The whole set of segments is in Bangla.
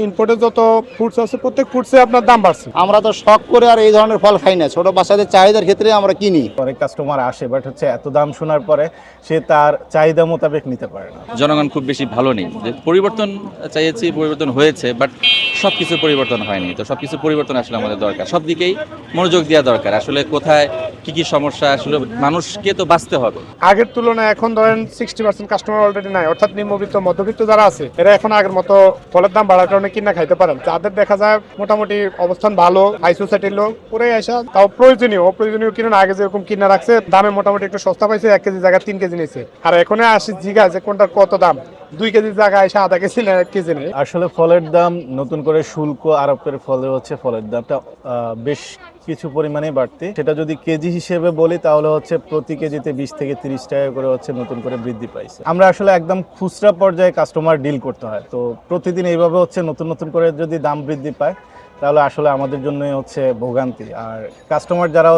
ইম্পোর্টে যত ফুডস আছে প্রত্যেক ফুডসে আপনার দাম বাড়ছে। আমরা তো শখ করে আর এই ধরনের ফল খাই না, ছোট বাচ্চাদের চাহিদার ক্ষেত্রে আমরা কিনি। অনেক কাস্টমার আসে, বাট এত দাম শোনার পরে সে তার চাহিদা মোতাবেক নিতে পারে না। জনগণ খুব বেশি ভালো নেই, যে পরিবর্তন চাইছি, পরিবর্তন হয়েছে, বাট সব কিছু পরিবর্তন হয়নি। তো সব কিছু পরিবর্তন আসলে আমাদের দরকার, সব দিকেই মনোযোগ দেওয়া দরকার। আসলে কোথায় কি সমস্যা, আসলে মানুষকে তো বাঁচতে হবে। আগের তুলনায় এখন ধরেন 60% কাস্টমার অলরেডি নাই, অর্থাৎ নিম্নবিত্ত মধ্যবিত্ত যারা আছে এরা এখন আগের মতো ফলের দাম বাড়ার কারণে কিনা খাইতে পারেন। যাদের দেখা যায় মোটামুটি অবস্থান ভালো, হাই সোসাইটির লোক পরে আসা, তাও অপ্রয়োজনীয় কিনুন। আগে যেরকম কিনা রাখছে দামে মোটামুটি একটু সস্তা পাইছে, 1 কেজি জায়গায় 3 কেজি নিয়েছে। আর এখন আসি জিগা যে কোনটার কত দাম, 2 কেজির জায়গায় এসে আধা কেজি না 1 কেজি নেই। আসলে ফলের দাম নতুন করে শুল্ক আরোপের ফলে ফলের দামটা বেশ কিছু পরিমাণে বাড়তি। সেটা যদি কেজি হিসেবে বলি তাহলে প্রতি কেজিতে 20 থেকে 30 টাকা করে নতুন করে বৃদ্ধি পাইছে। আমরা আসলে একদম খুচরা পর্যায়ে কাস্টমার ডিল করতে হয়, তো প্রতিদিন এইভাবে নতুন করে যদি দাম বৃদ্ধি পায় তাহলে আসলে আমাদের জন্য ভোগান্তি। আর কাস্টমার যারা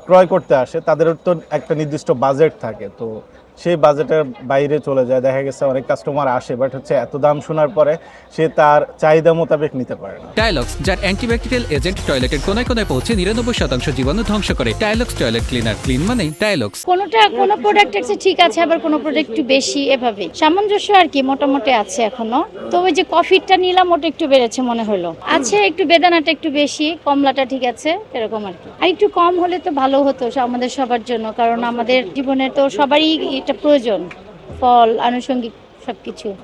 ক্রয় করতে আসে তাদের তো একটা নির্দিষ্ট বাজেট থাকে, তো সেই বাজেটের বাইরে চলে যায়। দেখা গেছে অনেক কাস্টমার আসে, বাট এত দাম শোনার পরে সে তার চাহিদা মোতাবেক নিতে পারে না। টাইলক্স, যার অ্যান্টিব্যাকটেরিয়াল এজেন্ট টয়লেটের কোনায় কোনায় পৌঁছে 99% জীবাণু ধ্বংস করে। টাইলক্স টয়লেট ক্লিনার, ক্লিন মানেই টাইলক্স। কোনো প্রোডাক্ট আছে ঠিক আছে, আবার কোনো প্রোডাক্ট একটু বেশি, এভাবে সামঞ্জস্য আর কি মোটামুটি আছে এখনো। তো ওই যে কফিটা নিলাম ওটা একটু বেড়েছে মনে হলো, আছে একটু বেদানাটা একটু বেশি, কমলাটা ঠিক আছে, এরকম আর কি। আর একটু কম হলে তো ভালো হতো আমাদের সবার জন্য, কারণ আমাদের জীবনে তো সবারই এটা প্রয়োজন, ফল আনুষঙ্গিক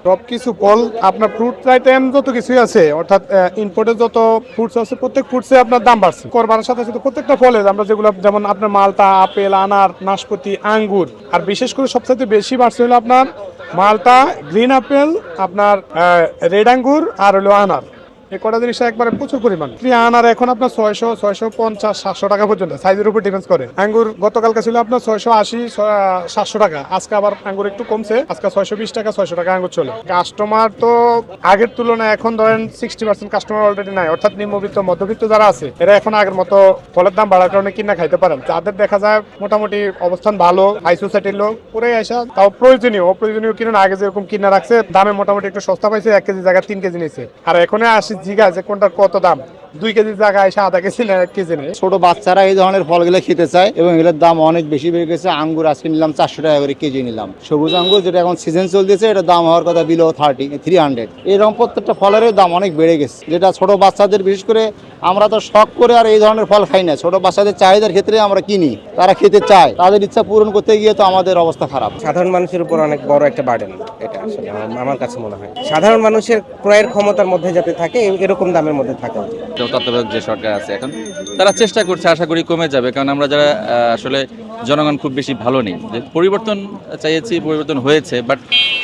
সবকিছু ফল আপনার ফ্রুট আইটেম যত কিছুই আছে, অর্থাৎ ইম্পোর্টে যত ফ্রুটস আছে প্রত্যেক ফ্রুটসে আপনার দাম বাড়ছে। করবার সাথে সাথে প্রত্যেকটা ফলে আমরা যেগুলো, যেমন আপনার মালটা, আপেল, আনার, নাশপাতি, আঙ্গুর, আর বিশেষ করে সবচেয়ে বেশি বাড়ছে হলো আপনার মালটা, গ্রিন আপেল, আপনার রেড আঙ্গুর আর হলো আনার। এই কটা জিনিস একবারে প্রচুর পরিমাণ। আনার এখন আপনার 600, 650, 700 টাকা পর্যন্ত, সাইজের উপর ডিপেন্ড করে। আঙ্গুর গতকালকে ছিল আপনার 680, 700 টাকা। আজকে আবার আঙ্গুর একটু কমছে, আজকে 620 টাকা, 600 টাকা আঙ্গুর চলে। কাস্টমার তো আগের তুলনায় এখন ধরেন 60% কাস্টমার অলরেডি নাই, অর্থাৎ নিম্নবিত্ত মধ্যবিত্ত যারা আছে এরা এখন আগের মতো ফলের দাম বাড়ার কারণে কিনা খাইতে পারেন। যাদের দেখা যায় মোটামুটি অবস্থান ভালো, হাই সোসাইটির লোক পরে আসা, তাও অপ্রয়োজনীয় কিনুন। আগে যেরকম কিনা রাখছে দামে মোটামুটি একটু সস্তা পাইছে, 1 কেজি জায়গায় 3 কেজি নিয়েছে। আর এখন আসি জিগা যে কোনটার কত দাম, 2 কেজির জায়গায় এসে আধা কেজি না 1 কেজি নেই। ছোট বাচ্চারা এই ধরনের ফলগুলো খেতে চায় এবং এগুলোর দাম অনেক বেশি বেড়ে গেছে। আঙ্গুর আজকে নিলাম 400 টাকা করে কেজি নিলাম। সবুজ আঙ্গুর যেটা এখন সিজন চলতেছে, এটা দাম হওয়ার কথা বিলো 300। এরকম প্রত্যেকটা ফলের দাম অনেক বেড়ে গেছে, যেটা ছোট বাচ্চাদের, বিশেষ করে আমরা তো শখ করে আর এই ধরনের ফল খাই না, ছোট বাচ্চাদের চাহিদার ক্ষেত্রে আমরা কিনি। তারা খেতে চায়, তাদের ইচ্ছা পূরণ করতে গিয়ে তো আমাদের অবস্থা খারাপ। সাধারণ মানুষের উপর অনেক বড় একটা বার্ডেন এটা, আসলে আমার কাছে মনে হয় সাধারণ মানুষের ক্রয়ের ক্ষমতার মধ্যে যাতে থাকে, এরকম দামের মধ্যে থাকা উচিত। তত্ত্বাবধায়ক যে সরকার আছে এখন, তারা চেষ্টা করছে, আশা করি কমে যাবে। কারণ আমরা যারা আসলে জনগণ খুব বেশি ভালো নেই, যে পরিবর্তন চাইছি, পরিবর্তন হয়েছে, বাট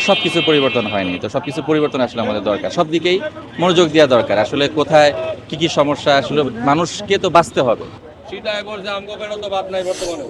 সব কিছু পরিবর্তন হয়নি। তো সব কিছু পরিবর্তন আসলে আমাদের দরকার, সব দিকেই মনোযোগ দেওয়া দরকার। আসলে কোথায় কি সমস্যা, আসলে মানুষকে তো বাঁচতে হবে। সেটা এখন যে আমগো কেন তো ভাব নাই বর্তমানে।